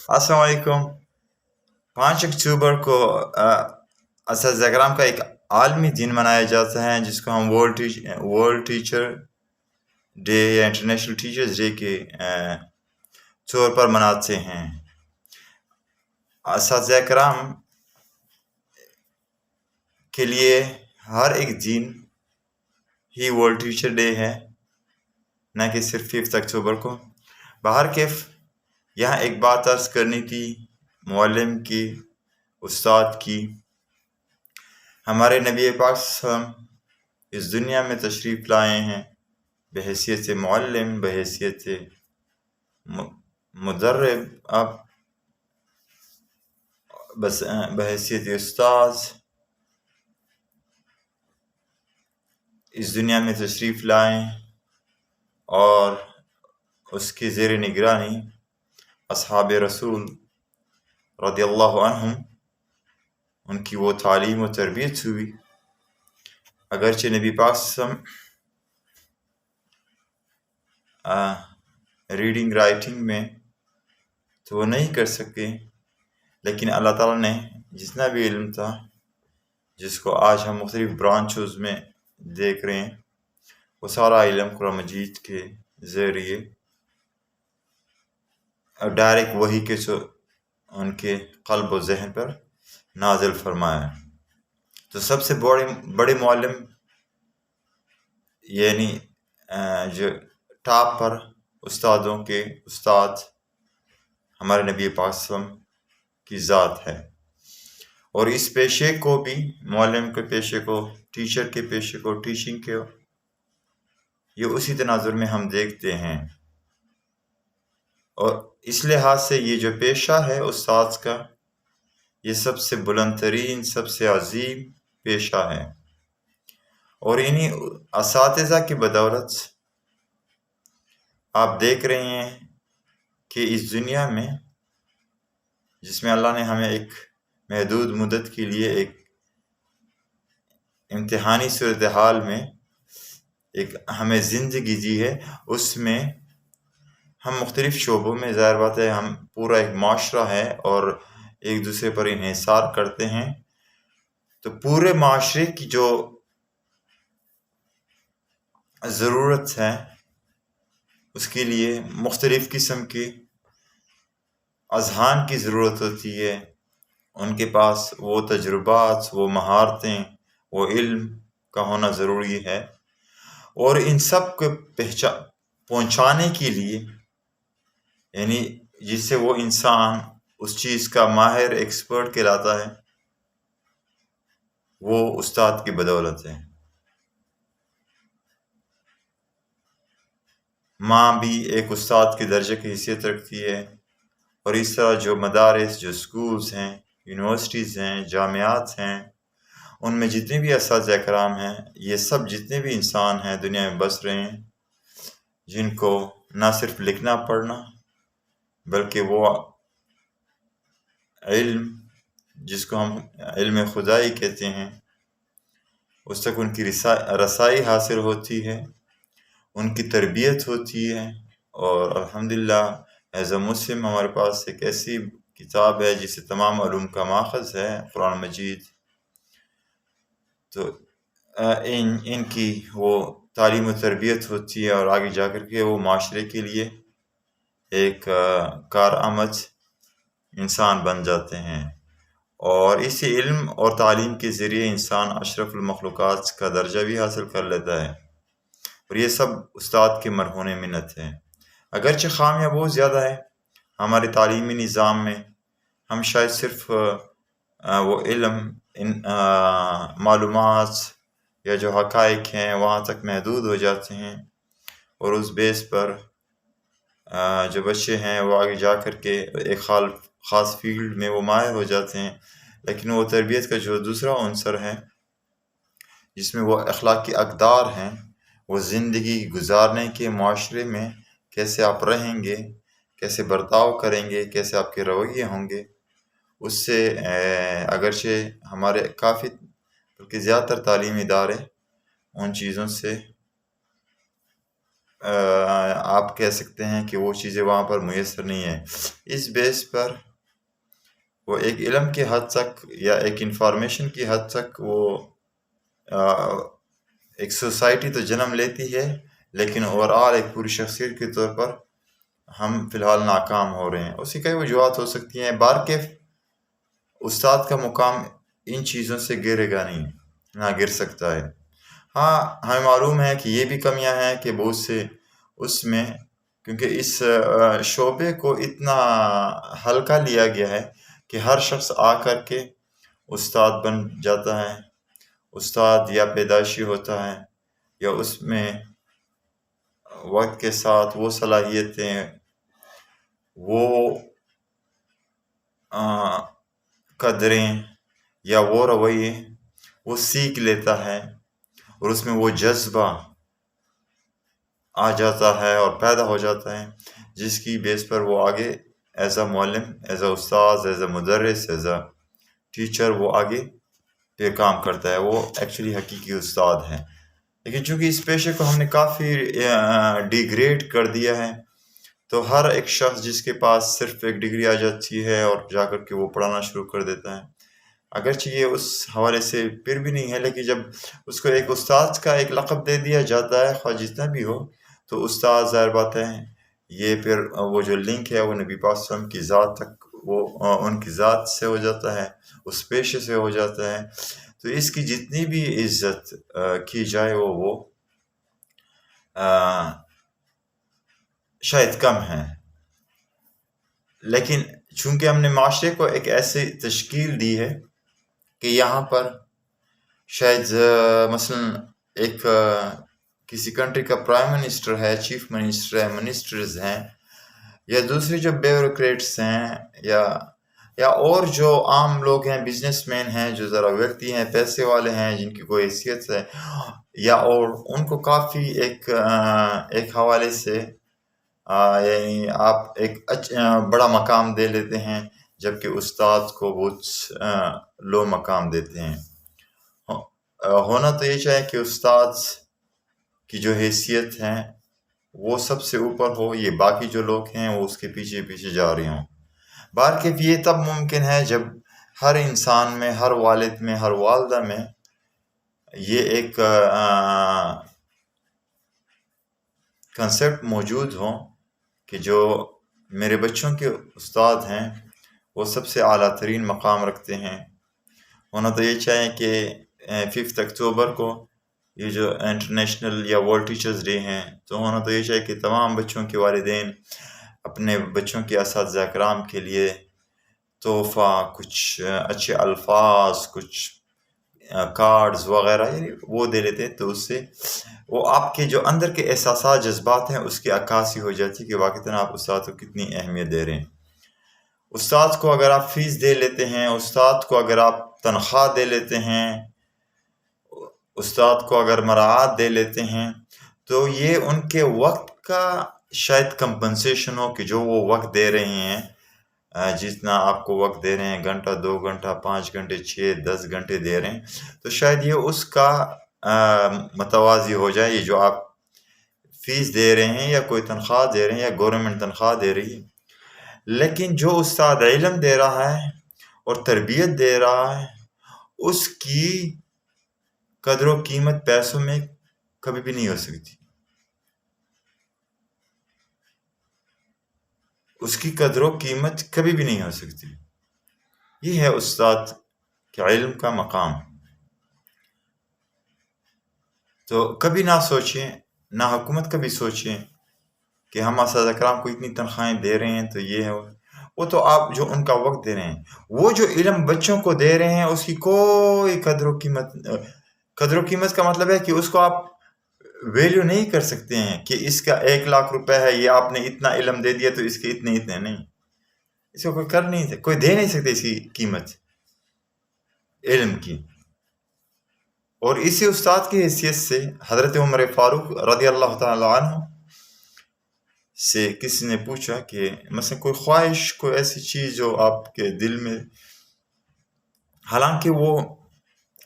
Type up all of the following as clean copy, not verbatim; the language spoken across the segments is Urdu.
السلام علیکم۔ 5 اکتوبر کو اساتذہ کرام کا ایک عالمی دن منایا جاتا ہے جس کو ہم ورلڈ ٹیچر ڈے یا انٹرنیشنل ٹیچرز ڈے کے طور پر مناتے ہیں۔ اساتذہ کرام کے لیے ہر ایک دن ہی ورلڈ ٹیچر ڈے ہے، نہ کہ صرف 5 اکتوبر کو۔ باہر کیف یہاں ایک بات عرض کرنی تھی، معلم کی، استاد کی۔ ہمارے نبی پاک صلی اللہ علیہ وسلم اس دنیا میں تشریف لائے ہیں بحیثیت معلم، بحیثیت مدرب، بحیثیت استاذ اس دنیا میں تشریف لائیں، اور اس کی زیر نگرانی اصحاب رسول رضی اللہ عنہم، ان کی وہ تعلیم و تربیت ہوئی۔ اگرچہ نبی پاک صلی اللہ علیہ وسلم ریڈنگ رائٹنگ میں تو وہ نہیں کر سکے، لیکن اللہ تعالیٰ نے جتنا بھی علم تھا، جس کو آج ہم مختلف برانچز میں دیکھ رہے ہیں، وہ سارا علم قرآن مجید کے ذریعے ڈائریکٹ وحی کے ان کے قلب و ذہن پر نازل فرمایا۔ تو سب سے بڑے معلم، یعنی جو ٹاپ پر استادوں کے استاد ہمارے نبی پاک صلی اللہ علیہ وسلم کی ذات ہے، اور اس پیشے کو بھی، معلم کے پیشے کو، ٹیچر کے پیشے کو، ٹیچنگ کے، یہ اسی تناظر میں ہم دیکھتے ہیں۔ اور اس لحاظ سے یہ جو پیشہ ہے استاد کا، یہ سب سے بلند ترین، سب سے عظیم پیشہ ہے، اور انہی اساتذہ کی بدولت آپ دیکھ رہے ہیں کہ اس دنیا میں، جس میں اللہ نے ہمیں ایک محدود مدت کے لیے ایک امتحانی صورتحال میں ایک ہمیں زندگی دی ہے، اس میں ہم مختلف شعبوں میں، ظاہر بات ہے، ہم پورا ایک معاشرہ ہے اور ایک دوسرے پر انحصار کرتے ہیں، تو پورے معاشرے کی جو ضرورت ہے اس کے لیے مختلف قسم کے اذہان کی ضرورت ہوتی ہے۔ ان کے پاس وہ تجربات، وہ مہارتیں، وہ علم کا ہونا ضروری ہے، اور ان سب کو پہنچانے کے لیے، یعنی جس سے وہ انسان اس چیز کا ماہر ایکسپرٹ کہلاتا ہے، وہ استاد کی بدولت ہے۔ ماں بھی ایک استاد کے درجے کی حیثیت رکھتی ہے، اور اس طرح جو مدارس، جو سکولز ہیں، یونیورسٹیز ہیں، جامعات ہیں، ان میں جتنے بھی اساتذہ کرام ہیں، یہ سب جتنے بھی انسان ہیں دنیا میں بس رہے ہیں، جن کو نہ صرف لکھنا پڑھنا، بلکہ وہ علم جس کو ہم علم خدائی کہتے ہیں، اس تک ان کی رسائی حاصل ہوتی ہے، ان کی تربیت ہوتی ہے۔ اور الحمدللہ ایز اے مسلم ہمارے پاس ایک ایسی کتاب ہے جسے تمام علوم کا ماخذ ہے، قرآن مجید۔ تو ان کی وہ تعلیم و تربیت ہوتی ہے، اور آگے جا کر کے وہ معاشرے کے لیے ایک کارآمد انسان بن جاتے ہیں، اور اسی علم اور تعلیم کے ذریعے انسان اشرف المخلوقات کا درجہ بھی حاصل کر لیتا ہے، اور یہ سب استاد کے مرہون منت ہے۔ اگرچہ خامیاں بہت زیادہ ہے ہمارے تعلیمی نظام میں، ہم شاید صرف وہ علم، معلومات یا جو حقائق ہیں وہاں تک محدود ہو جاتے ہیں، اور اس بیس پر جو بچے ہیں وہ آگے جا کر کے ایک خاص فیلڈ میں وہ ماہر ہو جاتے ہیں، لیکن وہ تربیت کا جو دوسرا عنصر ہے، جس میں وہ اخلاقی اقدار ہیں، وہ زندگی گزارنے کے معاشرے میں کیسے آپ رہیں گے، کیسے برتاؤ کریں گے، کیسے آپ کے رویے ہوں گے، اس سے اگرچہ ہمارے کافی بلکہ زیادہ تر تعلیمی ادارے ان چیزوں سے آپ کہہ سکتے ہیں کہ وہ چیزیں وہاں پر میسر نہیں ہیں. اس بیس پر وہ ایک علم کی حد تک یا ایک انفارمیشن کی حد تک وہ ایک سوسائٹی تو جنم لیتی ہے، لیکن اوورآل ایک پوری شخصیت کے طور پر ہم فی الحال ناکام ہو رہے ہیں. اس کی کئی وجوہات ہو سکتی ہیں. بار کے استاد کا مقام ان چیزوں سے گرے گا نہیں، نہ گر سکتا ہے. ہاں، ہمیں معلوم ہے کہ یہ بھی کمیاں ہیں کہ بہت سے اس میں، کیونکہ اس شعبے کو اتنا ہلکا لیا گیا ہے کہ ہر شخص آ کر کے استاد بن جاتا ہے. استاد یا پیدائشی ہوتا ہے یا اس میں وقت کے ساتھ وہ صلاحیتیں، وہ قدریں یا وہ رویے وہ سیکھ لیتا ہے، اور اس میں وہ جذبہ آ جاتا ہے اور پیدا ہو جاتا ہے، جس کی بیس پر وہ آگے ایز اے معلم، ایز اے استاذ، ایز اے مدرس، ایز اے ٹیچر وہ آگے پہ کام کرتا ہے. وہ ایکچولی حقیقی استاد ہے. لیکن چونکہ اس پیشے کو ہم نے کافی ڈیگریڈ کر دیا ہے، تو ہر ایک شخص جس کے پاس صرف ایک ڈگری آ جاتی ہے اور جا کر کے وہ پڑھانا شروع کر دیتا ہے. اگرچہ یہ اس حوالے سے پھر بھی نہیں ہے، لیکن جب اس کو ایک استاد کا ایک لقب دے دیا جاتا ہے، خواہ جتنا بھی ہو، تو استاد ظاہر بات ہے یہ پھر وہ جو لنک ہے وہ نبی پاک صلی اللہ علیہ وسلم کی ذات تک، وہ ان کی ذات سے ہو جاتا ہے، اس پیشے سے ہو جاتا ہے. تو اس کی جتنی بھی عزت کی جائے وہ شاید کم ہے. لیکن چونکہ ہم نے معاشرے کو ایک ایسی تشکیل دی ہے کہ یہاں پر شاید مثلا ایک کسی کنٹری کا پرائم منسٹر ہے، چیف منسٹر ہے، منسٹرز ہیں، یا دوسری جو بیوروکریٹس ہیں، یا اور جو عام لوگ ہیں، بزنس مین ہیں جو ذرا ویلتی ہیں، پیسے والے ہیں، جن کی کوئی حیثیت ہے، یا اور ان کو کافی ایک حوالے سے یعنی آپ ایک بڑا مقام دے لیتے ہیں، جبکہ استاد کو بہت لو مقام دیتے ہیں. ہونا تو یہ چاہے کہ استاد کی جو حیثیت ہے وہ سب سے اوپر ہو، یہ باقی جو لوگ ہیں وہ اس کے پیچھے پیچھے جا رہے ہوں. بہرکیف یہ تب ممکن ہے جب ہر انسان میں، ہر والد میں، ہر والدہ میں یہ ایک کنسیپٹ موجود ہو کہ جو میرے بچوں کے استاد ہیں وہ سب سے اعلیٰ ترین مقام رکھتے ہیں. ہونا تو یہ چاہیں کہ 5 اکتوبر کو یہ جو انٹرنیشنل یا ورلڈ ٹیچرز ڈے ہیں، تو ہونا تو یہ چاہیے کہ تمام بچوں کے والدین اپنے بچوں کے اساتذہ کرام کے لیے تحفہ، کچھ اچھے الفاظ، کچھ کارڈز وغیرہ یعنی وہ دے لیتے ہیں، تو اس سے وہ آپ کے جو اندر کے احساسات، جذبات ہیں، اس کی عکاسی ہو جاتی ہے کہ واقعتاً آپ استاد کو کتنی اہمیت دے رہے ہیں. استاد کو اگر آپ فیس دے لیتے ہیں، استاد کو اگر آپ تنخواہ دے لیتے ہیں، استاد کو اگر مراعات دے لیتے ہیں، تو یہ ان کے وقت کا شاید کمپنسیشن ہو کہ جو وہ وقت دے رہے ہیں، جتنا آپ کو وقت دے رہے ہیں، گھنٹہ، 2 گھنٹہ، 5 گھنٹے، 6 10 گھنٹے دے رہے ہیں، تو شاید یہ اس کا متوازی ہو جائے، یہ جو آپ فیس دے رہے ہیں یا کوئی تنخواہ دے رہے ہیں یا گورنمنٹ تنخواہ دے رہی ہے. لیکن جو استاد علم دے رہا ہے اور تربیت دے رہا ہے، اس کی قدر و قیمت پیسوں میں کبھی بھی نہیں ہو سکتی. اس کی قدر و قیمت کبھی بھی نہیں ہو سکتی. یہ ہے استاد کے علم کا مقام. تو کبھی نہ سوچیں، نہ حکومت کبھی سوچیں کہ ہم اساتذہ کرام کو اتنی تنخواہیں دے رہے ہیں تو یہ ہے وہ تو آپ جو ان کا وقت دے رہے ہیں، وہ جو علم بچوں کو دے رہے ہیں اس کی کوئی قدر و قیمت کا مطلب ہے کہ اس کو آپ ویلیو نہیں کر سکتے ہیں کہ اس کا 1,00,000 روپے ہے، یہ آپ نے اتنا علم دے دیا تو اس کے اتنے نہیں. اس کو کوئی دے نہیں سکتے اس کی قیمت علم کی. اور اسی استاد کی حیثیت سے حضرت عمر فاروق رضی اللہ تعالی عنہ سے کسی نے پوچھا کہ مثلا کوئی خواہش، کوئی ایسی چیز جو آپ کے دل میں، حالانکہ وہ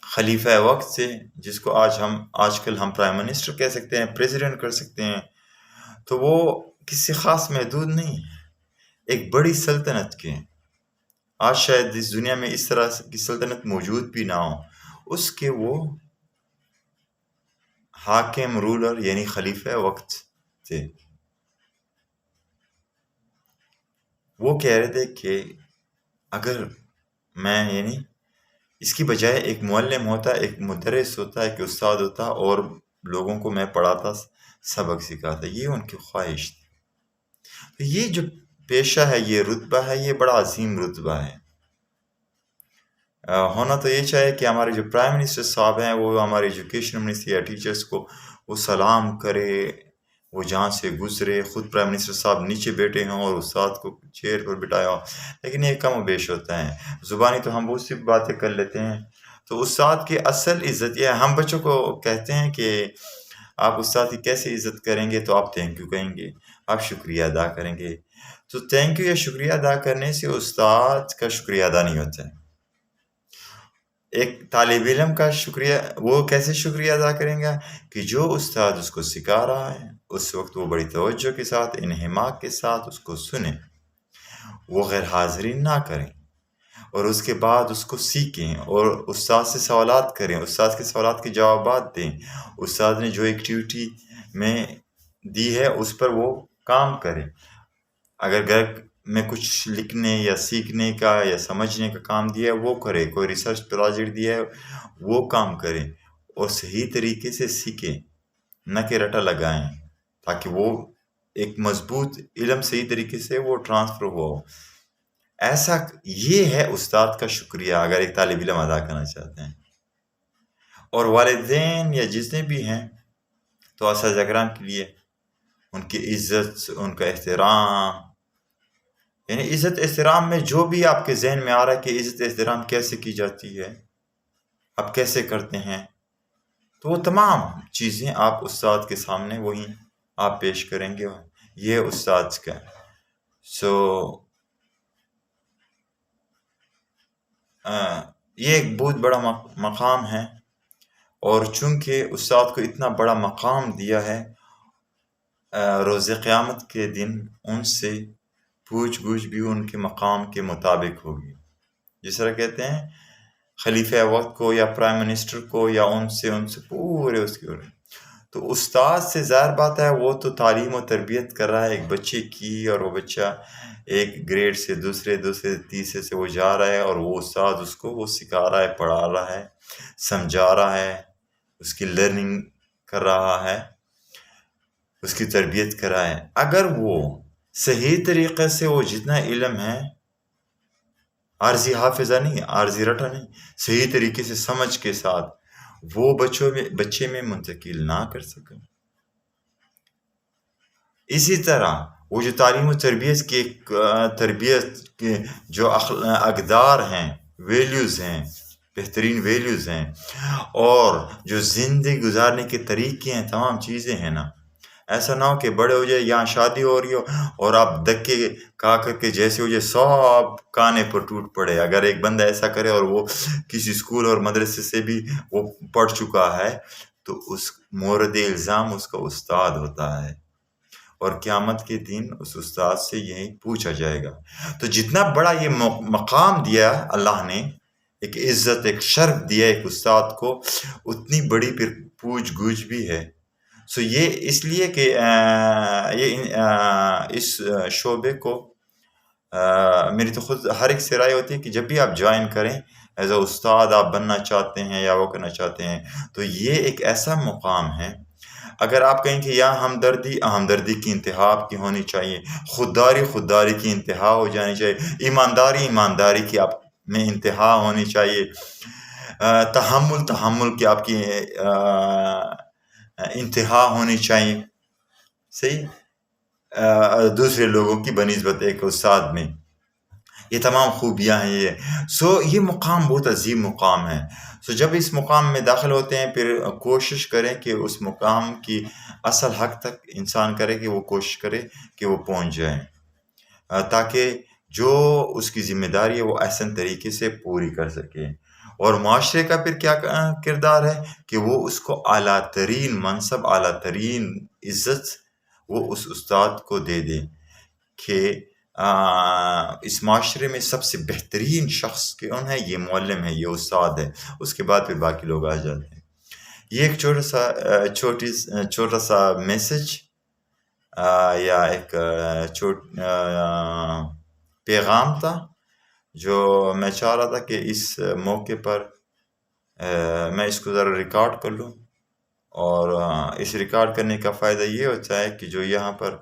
خلیفہ وقت سے، جس کو آج کل ہم پرائم منسٹر کہہ سکتے ہیں، پریزیڈنٹ کر سکتے ہیں، تو وہ کسی خاص محدود نہیں ہے، ایک بڑی سلطنت کے ہیں۔ آج شاید اس دنیا میں اس طرح کی سلطنت موجود بھی نہ ہو، اس کے وہ حاکم رولر یعنی خلیفہ وقت تھے۔ وہ کہہ رہے تھے کہ اگر میں یعنی اس کی بجائے ایک معلم ہوتا، ایک مدرس ہوتا، ایک استاد ہوتا اور لوگوں کو میں پڑھاتا، سبق سکھاتا، یہ ان کی خواہش تھی۔ تو یہ جو پیشہ ہے، یہ رتبہ ہے، یہ بڑا عظیم رتبہ ہے۔ ہونا تو یہ چاہے کہ ہمارے جو پرائم منسٹر صاحب ہیں وہ ہمارے ایجوکیشن منسٹر یا ٹیچرز کو وہ سلام کرے، وہ جہاں سے گزرے، خود پرائم منسٹر صاحب نیچے بیٹھے ہوں اور استاد کو چیئر پر بٹھایا ہو، لیکن یہ کم و بیش ہوتا ہے۔ زبانی تو ہم بہت سی باتیں کر لیتے ہیں، تو استاد کی اصل عزت یہ ہے۔ ہم بچوں کو کہتے ہیں کہ آپ استاد کی کیسے عزت کریں گے، تو آپ تھینک یو کہیں گے، آپ شکریہ ادا کریں گے۔ تو تھینک یو یا شکریہ ادا کرنے سے استاد کا شکریہ ادا نہیں ہوتا ہے۔ ایک طالب علم کا شکریہ وہ کیسے شکریہ ادا کریں گا کہ جو استاد اس کو سکھا رہا ہے اس وقت وہ بڑی توجہ کے ساتھ، انہماک کے ساتھ اس کو سنیں، وہ غیر حاضری نہ کریں، اور اس کے بعد اس کو سیکھیں اور استاد سے سوالات کریں، استاد کے سوالات کے جوابات دیں، استاد نے جو ایکٹیویٹی میں دی ہے اس پر وہ کام کریں۔ اگر گھر میں کچھ لکھنے یا سیکھنے کا یا سمجھنے کا کام دیا ہے وہ کرے، کوئی ریسرچ پروجیکٹ دیا ہے وہ کام کریں اور صحیح طریقے سے سیکھیں، نہ کہ رٹا لگائیں، تاکہ وہ ایک مضبوط علم صحیح طریقے سے وہ ٹرانسفر ہوا ہو۔ ایسا یہ ہے استاد کا شکریہ اگر ایک طالب علم ادا کرنا چاہتے ہیں۔ اور والدین یا جتنے بھی ہیں تو اساتذہ کرام کے لیے ان کی عزت، ان کا احترام، یعنی عزت احترام میں جو بھی آپ کے ذہن میں آ رہا ہے کہ عزت احترام کیسے کی جاتی ہے، آپ کیسے کرتے ہیں، تو وہ تمام چیزیں آپ استاد کے سامنے وہی آپ پیش کریں گے۔ یہ استاد کا یہ ایک بہت بڑا مقام ہے، اور چونکہ استاد کو اتنا بڑا مقام دیا ہے، روز قیامت کے دن ان سے پوچھ گچھ بھی ان کے مقام کے مطابق ہوگی۔ جس طرح کہتے ہیں خلیفہ وقت کو یا پرائم منسٹر کو یا ان سے پورے اس کی، تو استاد سے ظاہر بات ہے وہ تو تعلیم و تربیت کر رہا ہے ایک بچے کی، اور وہ بچہ ایک گریڈ سے دوسرے تیسرے سے وہ جا رہا ہے، اور وہ استاد اس کو وہ سکھا رہا ہے، پڑھا رہا ہے، سمجھا رہا ہے، اس کی لرننگ کر رہا ہے، اس کی تربیت کر رہا ہے۔ اگر وہ صحیح طریقے سے وہ جتنا علم ہے، عارضی حافظہ نہیں، عارضی رٹا نہیں، صحیح طریقے سے سمجھ کے ساتھ وہ بچے میں منتقل نہ کر سکے، اسی طرح وہ جو تعلیم و تربیت کے جو اقدار ہیں، ویلیوز ہیں، بہترین ویلیوز ہیں، اور جو زندگی گزارنے کے طریقے ہیں، تمام چیزیں ہیں نا، ایسا نہ ہو کہ بڑے ہو جائے، یہاں شادی ہو رہی ہو اور آپ دھکے کھا کر کے جیسے ہو جائے سب کانے پر ٹوٹ پڑے۔ اگر ایک بندہ ایسا کرے اور وہ کسی اسکول اور مدرسے سے بھی وہ پڑھ چکا ہے تو اس مورد الزام اس کا استاد ہوتا ہے، اور قیامت کے دن اس استاد سے یہی پوچھا جائے گا۔ تو جتنا بڑا یہ مقام دیا اللہ نے، ایک عزت، ایک شرف دیا ایک استاد کو، اتنی بڑی پھر پوچھ گچھ بھی ہے۔ یہ اس لیے کہ اس شعبے کو میری تو خود ہر ایک سے رائے ہوتی ہے کہ جب بھی آپ جوائن کریں ایز اے استاد آپ بننا چاہتے ہیں یا وہ کرنا چاہتے ہیں، تو یہ ایک ایسا مقام ہے۔ اگر آپ کہیں کہ یہاں ہمدردی کی انتہا آپ کی ہونی چاہیے، خودداری کی انتہا ہو جانی چاہیے، ایمانداری کی آپ میں انتہا ہونی چاہیے، تحمل کی آپ کی انتہا ہونی چاہیے، صحیح، دوسرے لوگوں کی بنسبت ایک استاد میں، یہ تمام خوبیاں ہیں یہ مقام بہت عظیم مقام ہے۔ جب اس مقام میں داخل ہوتے ہیں پھر کوشش کریں کہ اس مقام کی اصل حق تک انسان کرے کہ وہ کوشش کرے کہ وہ پہنچ جائے، تاکہ جو اس کی ذمہ داری ہے وہ احسن طریقے سے پوری کر سکے۔ اور معاشرے کا پھر کیا کردار ہے کہ وہ اس کو اعلیٰ ترین منصب، اعلیٰ ترین عزت وہ اس استاد کو دے دیں کہ اس معاشرے میں سب سے بہترین شخص کون ہے؟ یہ معلم ہے، یہ استاد ہے، اس کے بعد پھر باقی لوگ آ جاتے ہیں۔ یہ ایک چھوٹا سا میسج یا ایک پیغام تھا جو میں چاہ رہا تھا کہ اس موقع پر میں اس کو ذرا ریکارڈ کر لوں، اور اس ریکارڈ کرنے کا فائدہ یہ ہوتا ہے کہ جو یہاں پر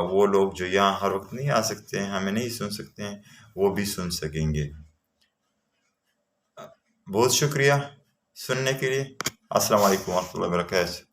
وہ لوگ جو یہاں ہر وقت نہیں آ سکتے ہیں، ہمیں نہیں سن سکتے ہیں، وہ بھی سن سکیں گے۔ بہت شکریہ سننے کے لیے۔ السلام علیکم ورحمۃ اللہ وبرکاتہ۔